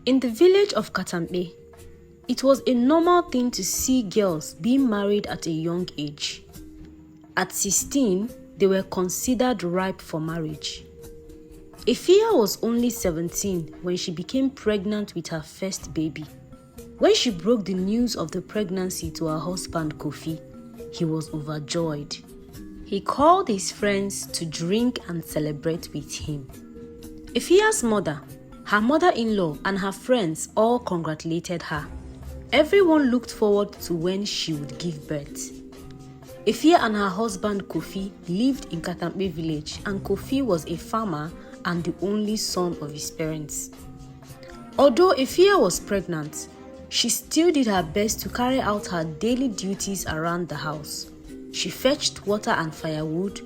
In the village of Katampe, it was a normal thing to see girls being married at a young age. At 16, they were considered ripe for marriage. Efia was only 17 when she became pregnant with her first baby. When she broke the news of the pregnancy to her husband Kofi, he was overjoyed. He called his friends to drink and celebrate with him. Efia's mother, her mother-in-law and her friends all congratulated her. Everyone looked forward to when she would give birth. Efia and her husband Kofi lived in Katampe village, and Kofi was a farmer and the only son of his parents. Although Efia was pregnant, she still did her best to carry out her daily duties around the house. She fetched water and firewood,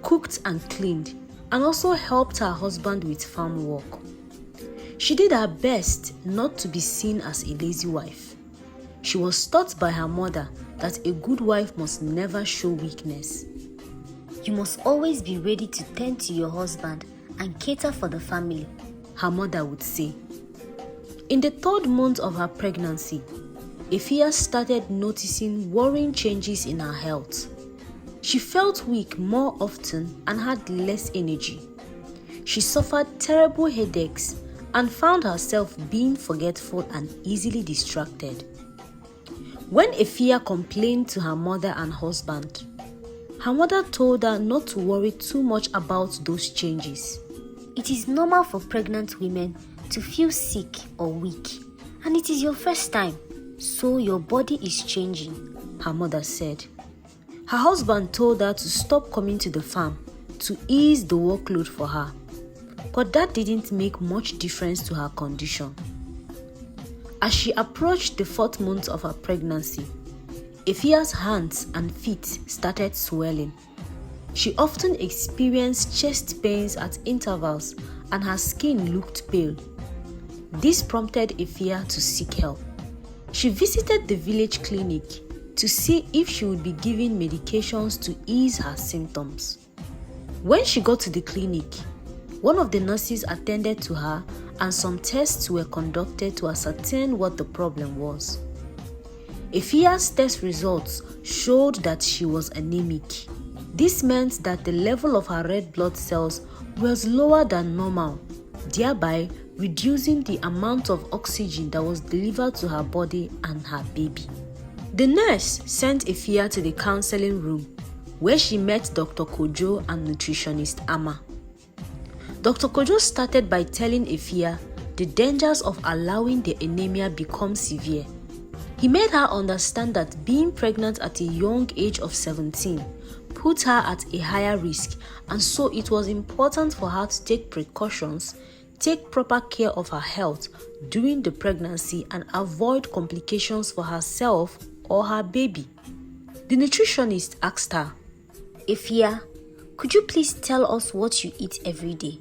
cooked and cleaned, and also helped her husband with farm work. She did her best not to be seen as a lazy wife. She was taught by her mother that a good wife must never show weakness. You must always be ready to tend to your husband and cater for the family, her mother would say. In the 3rd month of her pregnancy, Efia started noticing worrying changes in her health. She felt weak more often and had less energy. She suffered terrible headaches and found herself being forgetful and easily distracted. When Efia complained to her mother and husband, her mother told her not to worry too much about those changes. It is normal for pregnant women to feel sick or weak, and it is your first time, so your body is changing, her mother said. Her husband told her to stop coming to the farm to ease the workload for her, but that didn't make much difference to her condition. As she approached the 4th month of her pregnancy, Efia's hands and feet started swelling. She often experienced chest pains at intervals and her skin looked pale. This prompted Efia to seek help. She visited the village clinic to see if she would be given medications to ease her symptoms. When she got to the clinic, one of the nurses attended to her and some tests were conducted to ascertain what the problem was. Efia's test results showed that she was anemic. This meant that the level of her red blood cells was lower than normal, thereby reducing the amount of oxygen that was delivered to her body and her baby. The nurse sent Efia to the counseling room, where she met Dr. Kojo and nutritionist Ama. Dr. Kojo started by telling Efia the dangers of allowing the anemia become severe. He made her understand that being pregnant at a young age of 17 put her at a higher risk, and so it was important for her to take precautions, take proper care of her health during the pregnancy, and avoid complications for herself or her baby. The nutritionist asked her, Efia, could you please tell us what you eat every day?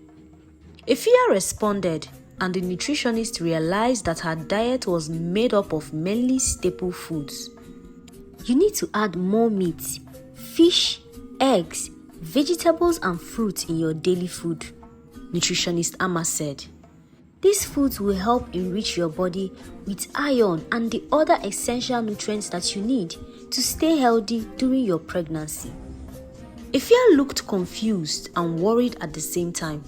Efia responded, and the nutritionist realized that her diet was made up of mainly staple foods. You need to add more meat, fish, eggs, vegetables and fruit in your daily food, nutritionist Ama said. These foods will help enrich your body with iron and the other essential nutrients that you need to stay healthy during your pregnancy. Efia looked confused and worried at the same time.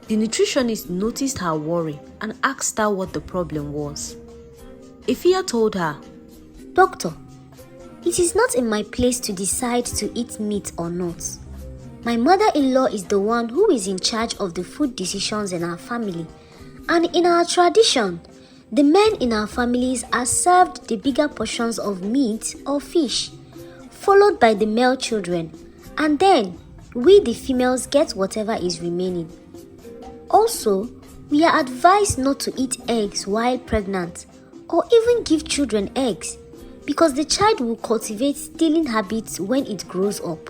The nutritionist noticed her worry and asked her what the problem was. Efia told her, Doctor, it is not in my place to decide to eat meat or not. My mother-in-law is the one who is in charge of the food decisions in our family. And in our tradition, the men in our families are served the bigger portions of meat or fish, followed by the male children, and then we the females get whatever is remaining. Also, we are advised not to eat eggs while pregnant or even give children eggs because the child will cultivate stealing habits when it grows up.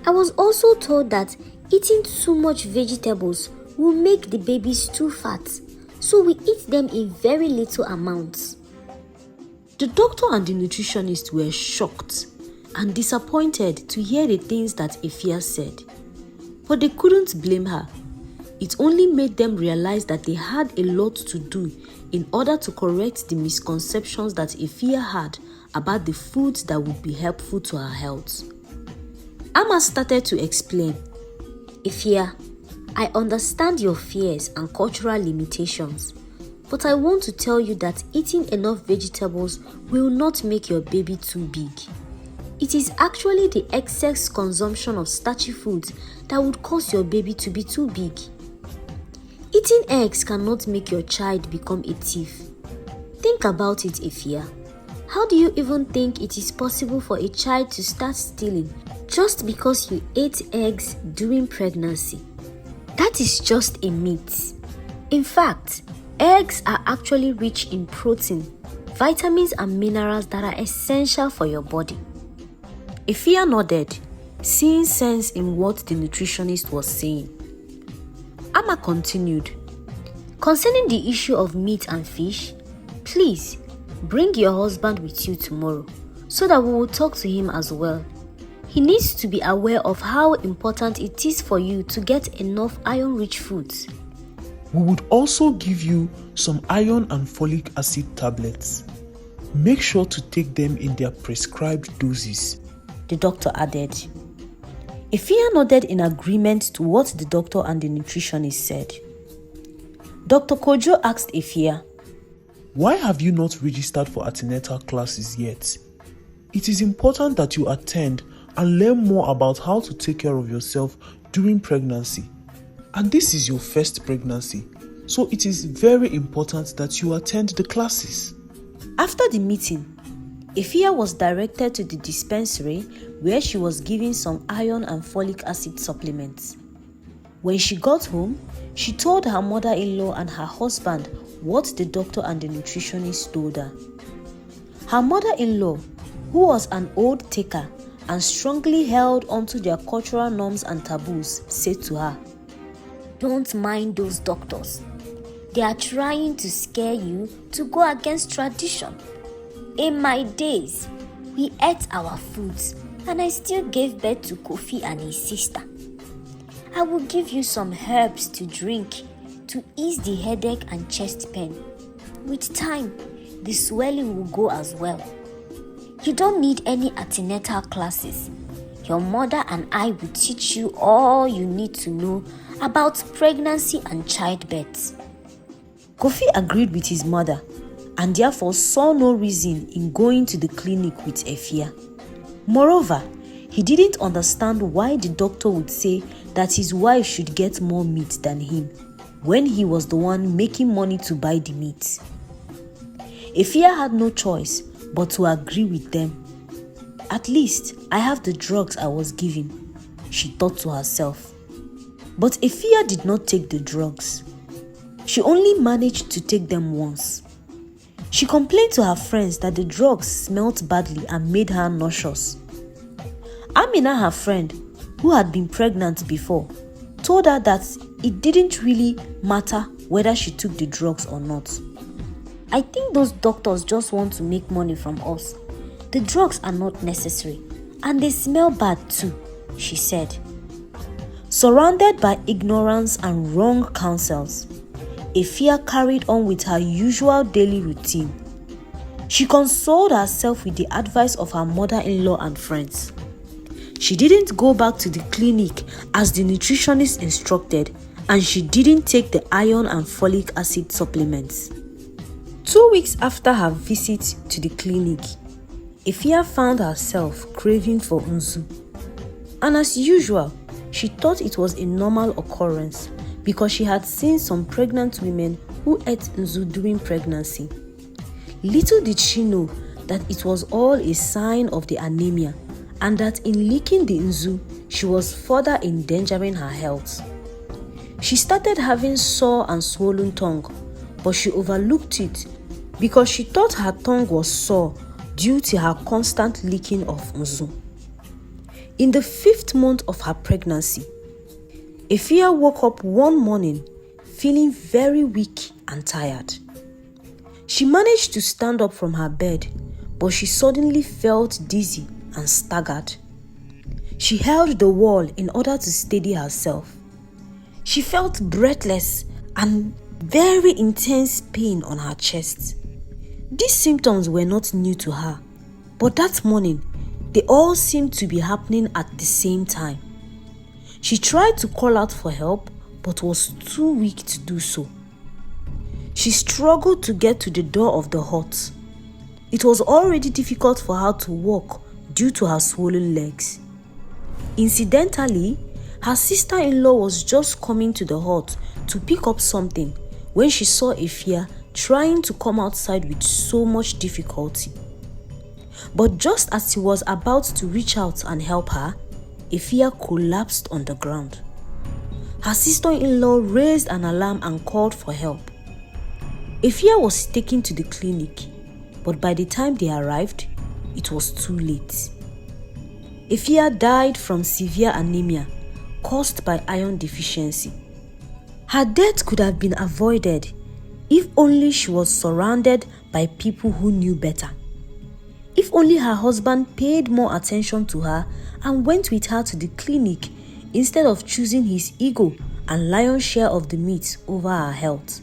I was also told that eating too much vegetables will make the babies too fat, so we eat them in very little amounts. The doctor and the nutritionist were shocked and disappointed to hear the things that Efia said, but they couldn't blame her. it only made them realize that they had a lot to do in order to correct the misconceptions that Efia had about the foods that would be helpful to her health. Amma started to explain. Efia, I understand your fears and cultural limitations, but I want to tell you that eating enough vegetables will not make your baby too big. It is actually the excess consumption of starchy foods that would cause your baby to be too big. Eating eggs cannot make your child become a thief. Think about it, Efia. How do you even think it is possible for a child to start stealing just because you ate eggs during pregnancy? That is just a myth. In fact, eggs are actually rich in protein, vitamins and minerals that are essential for your body. Efia nodded, seeing sense in what the nutritionist was saying. Amma continued. Concerning the issue of meat and fish, please bring your husband with you tomorrow so that we will talk to him as well. He needs to be aware of how important it is for you to get enough iron-rich foods. We would also give you some iron and folic acid tablets. Make sure to take them in their prescribed doses, the doctor added. Efia nodded in agreement to what the doctor and the nutritionist said. Dr. Kojo asked Efia, why have you not registered for antenatal classes yet? It is important that you attend and learn more about how to take care of yourself during pregnancy. And this is your first pregnancy, so it is very important that you attend the classes. After the meeting, Efia was directed to the dispensary where she was given some iron and folic acid supplements. When she got home, she told her mother-in-law and her husband what the doctor and the nutritionist told her. Her mother-in-law, who was an old taker and strongly held onto their cultural norms and taboos, said to her, don't mind those doctors. They are trying to scare you to go against tradition. In my days, we ate our foods and I still gave birth to Kofi and his sister. I will give you some herbs to drink to ease the headache and chest pain. With time, the swelling will go as well. You don't need any antenatal classes. Your mother and I will teach you all you need to know about pregnancy and childbirth. Kofi agreed with his mother and therefore saw no reason in going to the clinic with Efia. Moreover, he didn't understand why the doctor would say that his wife should get more meat than him when he was the one making money to buy the meat. Efia had no choice but to agree with them. At least I have the drugs I was given, she thought to herself. But Efia did not take the drugs. She only managed to take them once. She complained to her friends that the drugs smelled badly and made her nauseous. Amina, her friend, who had been pregnant before, told her that it didn't really matter whether she took the drugs or not. I think those doctors just want to make money from us. The drugs are not necessary and they smell bad too, she said. Surrounded by ignorance and wrong counsels, Efia carried on with her usual daily routine. She consoled herself with the advice of her mother-in-law and friends. She didn't go back to the clinic as the nutritionist instructed, and she didn't take the iron and folic acid supplements. 2 weeks after her visit to the clinic, Efia found herself craving for nzu. And as usual, she thought it was a normal occurrence because she had seen some pregnant women who ate nzu during pregnancy. Little did she know that it was all a sign of the anemia and that in licking the nzu, she was further endangering her health. She started having sore and swollen tongue, but she overlooked it because she thought her tongue was sore due to her constant licking of nzu. In the 5th month of her pregnancy, Efia woke up one morning feeling very weak and tired. She managed to stand up from her bed, but she suddenly felt dizzy and staggered. She held the wall in order to steady herself. She felt breathless and very intense pain on her chest. These symptoms were not new to her, but that morning, they all seemed to be happening at the same time. She tried to call out for help, but was too weak to do so. She struggled to get to the door of the hut. It was already difficult for her to walk due to her swollen legs. Incidentally, her sister-in-law was just coming to the hut to pick up something when she saw Efia trying to come outside with so much difficulty. But just as she was about to reach out and help her, Efia collapsed on the ground. Her sister-in-law raised an alarm and called for help. Efia was taken to the clinic, but by the time they arrived, it was too late. Efia died from severe anemia caused by iron deficiency. Her death could have been avoided if only she was surrounded by people who knew better. If only her husband paid more attention to her and went with her to the clinic instead of choosing his ego and lion's share of the meat over her health.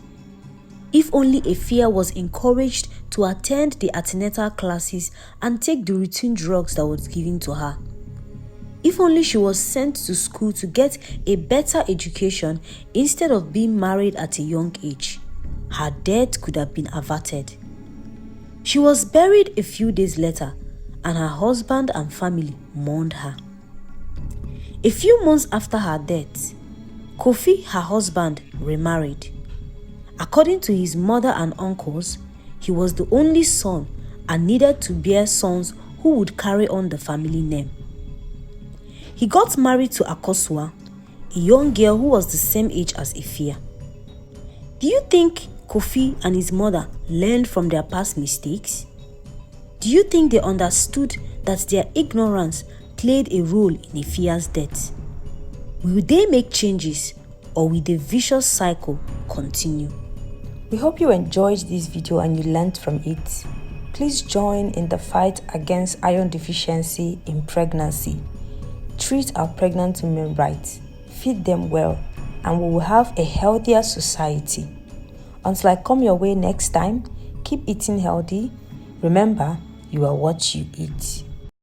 If only Efia was encouraged to attend the antenatal classes and take the routine drugs that was given to her. If only she was sent to school to get a better education instead of being married at a young age, her death could have been averted. She was buried a few days later, and her husband and family mourned her. A few months after her death, Kofi, her husband, remarried. According to his mother and uncles, he was the only son and needed to bear sons who would carry on the family name. He got married to Akosua, a young girl who was the same age as Efia. Do you think Kofi and his mother learned from their past mistakes? Do you think they understood that their ignorance played a role in Efia's death? Will they make changes, or will the vicious cycle continue? We hope you enjoyed this video and you learned from it. Please join in the fight against iron deficiency in pregnancy. Treat our pregnant women right, feed them well, and we will have a healthier society. Until I come your way next time, keep eating healthy. Remember, you are what you eat.